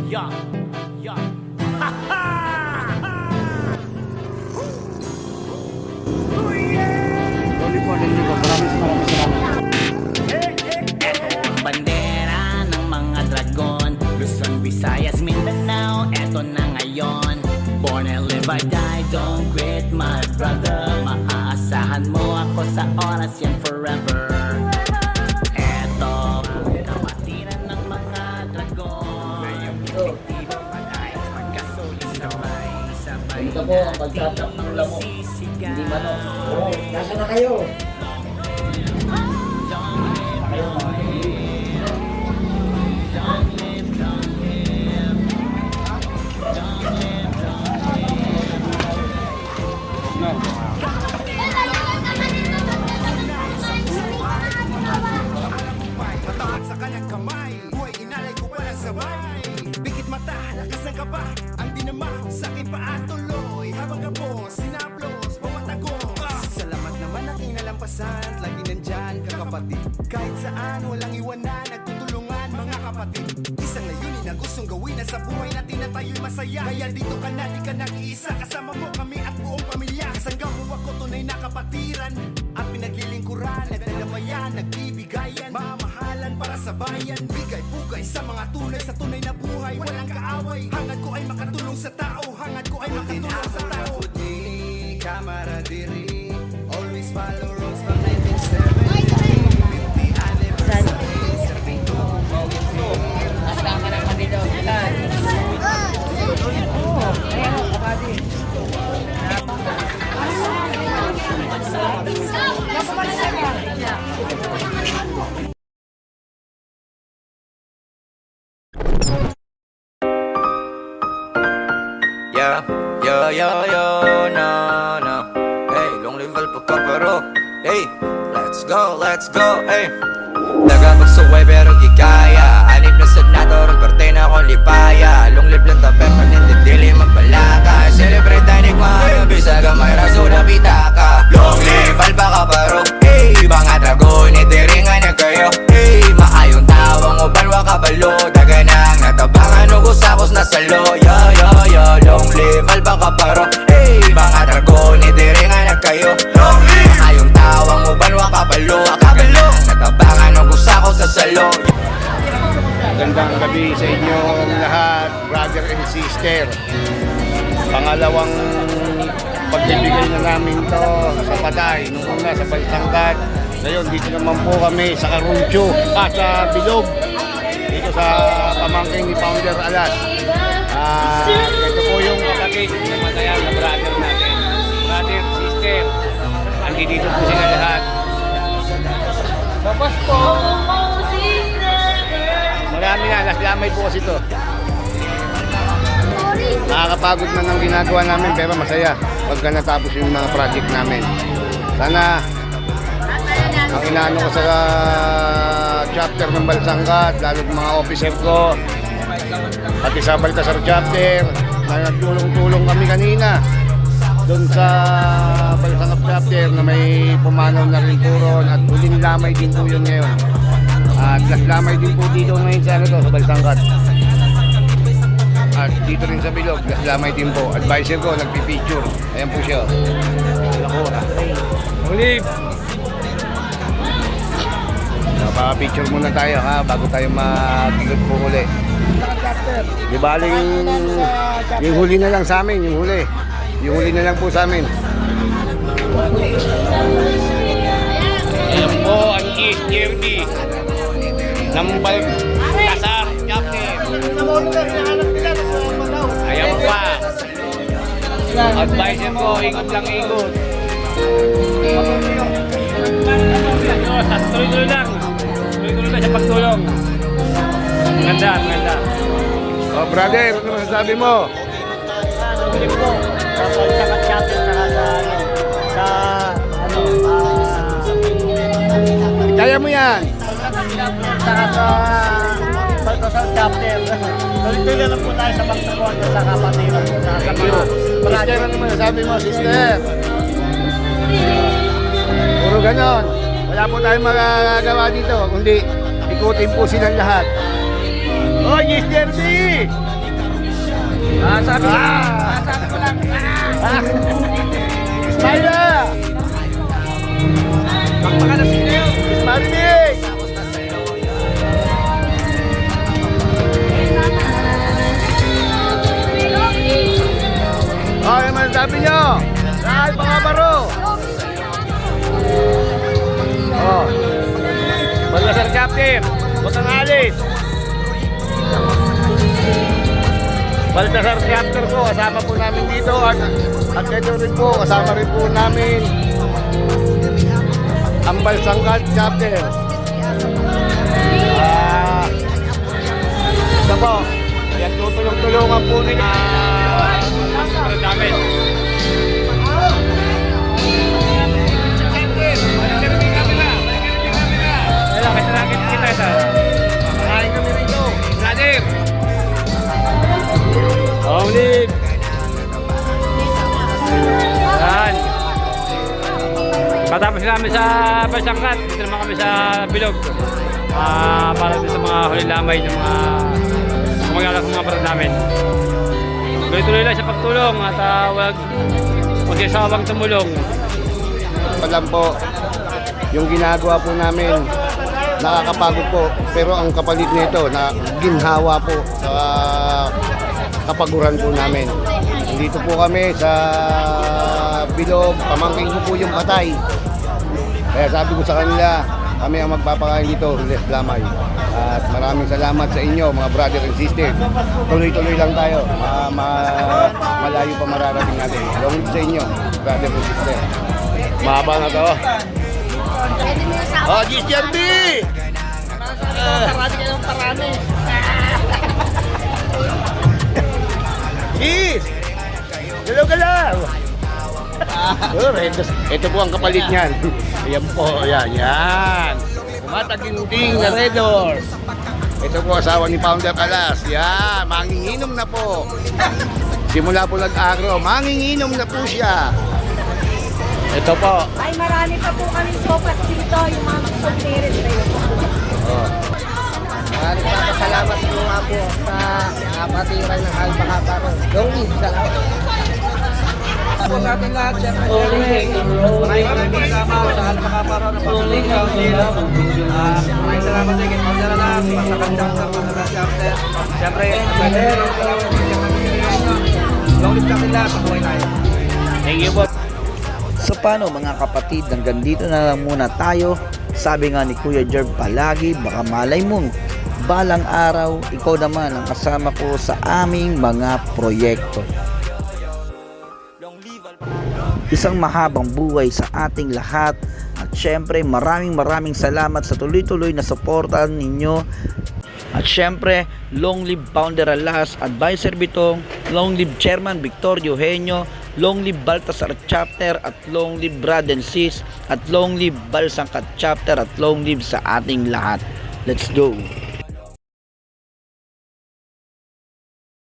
Yeah, yeah. Sorry po, hindi po. Maraming salamat. Eto ang bandera ng mga dragon, Luzon, Visayas, Mindanao, eto na ngayon. Born and live, I die, don't quit my brother. Maaasahan mo ako sa oras yan forever. Eto ang kapatiran ng mga dragon, Epektibo patay, magkasulit sabay. Ito po ang pagtatap ng lamok. Hindi manok. Oo, nasa na kayo? Matawag sa kanyang kamay, buhay inalay ko walang sabay. Bikit mata, lakas ng kaba, ang dinama sa aking paatuloy. Habang kapos, sinaplos, pumatagot. Salamat naman aking nalampasan, lagi nandyan kakapatid. Kahit saan, walang iwanan, nagtutulungan mga kapatid. Isang layunin na gustong gawin na sa buhay natin na tayo'y masaya. Kaya dito ka na, di ka nag-iisa, kasama mo kami at buong pamilya. Kasangga mo ako, tunay na kapatiran, at pinaglilingkuran, nagdadamayan, nagbibigayan, mamahalan para sa bayan. Bigay pugay sa mga tunay, sa tunay na buhay, walang kaaway. Hangad ko ay makatulong sa tao, hangad ko ay makatulong sa tao. Camaraderie, always follow rules from 1970. 50 anniversary, serving to bawat mo. Basta ka naman dito. Ilan? Oo. Ayan o, kapati. Yeah, yo, yo, yo, no, no. Hey, long level pagkaparo. Hey, let's go, hey. Nagapagsuway pero di kaya. Anip na senador, ang parte na akong lipaya. Long live lang tape, manindindili magbalaka. Celebrate tayo mga bisa gamay raso na pitaka. Long live alba kaparo. Hey, mga dragon, itiringan na kayo. Hey, maayong tawang uban wakabalo. Daga nang natabangan ugusakos na salo. Yo, yo, yo, long live alba kaparo. Hey, mga dragon, itiringan na kayo. Long live maayong tawang uban wakabalo. Natabangan ugusakos na salo. Magandang gabi sa inyong lahat, brother and sister. Pangalawang pagbibigay na namin to sa Patay. Nung una sa Balsangkat. Ngayon dito naman po kami sa Caruncho, sa Bilog. Dito sa pamangking ni Founder Alas. Ito po yung kapatid na matayan na brother natin. Brother, sister. Andito po sila lahat. Tapos po. Marami na, lamay po kasi ito. Nakakapagod na ng ginagawa namin pero masaya pagka natapos yung mga project namin. Sana ang inaano ko sa chapter ng Balsangkat, lalo mga officer ko, pati sa Baltasar chapter, na nagtulong-tulong kami kanina doon sa Balsangkat chapter na may pumanaw na rin turon at huling lamay din po yun ngayon. At lamay din po dito ngayon sa sa Balsangkat. At dito rin sa Bilog, lamay din po. Advisor ko, nagpipicture. Ayan po siya. Ako. Olive! Napaka-picture muna tayo ha, bago tayo mag-ikot po uli. Di baling yung huli na lang sa amin, yung huli. Yung huli na lang po sa amin. Ayan po ang East Jersey. Nambal Kasar Captain. Ayan pa. Advisor ko, ikot lang ikot. Tuloy-tuloy lang. Tuloy-tuloy lang sa pagtulong. Maganda, maganda. Oh brother, ano masasabi mo? Nagulip ko. Sa Balsangkat chapter sa Kaya mo yan. saka sa Baltasar chapter. Tuloy-tuloy lang po tayo sa pagtulong sa kapatiran. Sa mga Sister, ano masasabi mo, sister? Puro ganon. Wala po tayong magagawa dito, kundi ikutin po silang lahat. Oh, yes, Jersey! Sabi ko lang. Smile na! Pakpakan na sila yun. Marinig! Oh, yung masasabi nyo. Saan mga baro? Oh. Balgasar Captain. Huwag kang alis. Balgasar Captain po. Kasama po namin dito. At ito rin po. Kasama rin po namin ang Balsangkat Captain. Ito po. Yan tutulong-tulungan po nila. Para namin. Ayan, kasalagin kita ito. Makain kami rito. Brother! Only! Ayan. Patapos namin sa Balsangkat, dito naman kami sa Bilog. Para din sa mga huli lamay ng mga kumagalak ng mga parad namin. Tuloy-tuloy lang sa pagtulong at huwag magsasawang tumulong. Alam po, yung ginagawa po namin, nakakapagod po. Pero ang kapalit nito, na ginhawa po sa kapaguran po namin. Dito po kami sa Bilog, pamangkin ko po yung patay. Kaya sabi ko sa kanila, kami ang magpapakain dito, Les Lamay. At maraming salamat sa inyo, mga brother and sister. Tuloy-tuloy lang tayo. Malayo pa mararating natin. Long live sa inyo, brother and sister. Mahaba na to. Oh, GCRB! Parami kayo ng parami. Cheese! Galaw-galaw! Ito po ang kapalit niyan. Ayan po, yan. Mataginding na Red Doors. Ito po asawa ni Founder Alas. Yan, manginginom na po. Simula po nag-agro, manginginom na po siya. Ito po. Ay, marami pa po kami sopas dito, yung mga mag-sopirit na yun. Maraming salamat po nga po sa kapatiran ng Alpha Kaparo. Long live, salamat. Po sa ating lahat, syempre. Maraming salamat sa Alpha Kaparo na pagtulong sa sila. Maraming salamat din kay Paul Daranas, Masakan Chapter, Masakan Chapter. Syempre, long live sa ating lahat, mabuhay tayo. Thank you po. So paano mga kapatid, hanggang dito na lang muna tayo. Sabi nga ni Kuya Jerv palagi, baka malay mong balang araw, ikaw naman ang kasama ko sa aming mga proyekto. Isang mahabang buhay sa ating lahat. At syempre maraming salamat sa tuloy-tuloy na suporta ninyo. At syempre, long live Founder Alas, Advisor Bitong, long live Chairman Victor Eugenio, long live Baltasar Chapter, at long live Brad and Sis, at long live Balsangkat Chapter, at long live sa ating lahat. Let's go!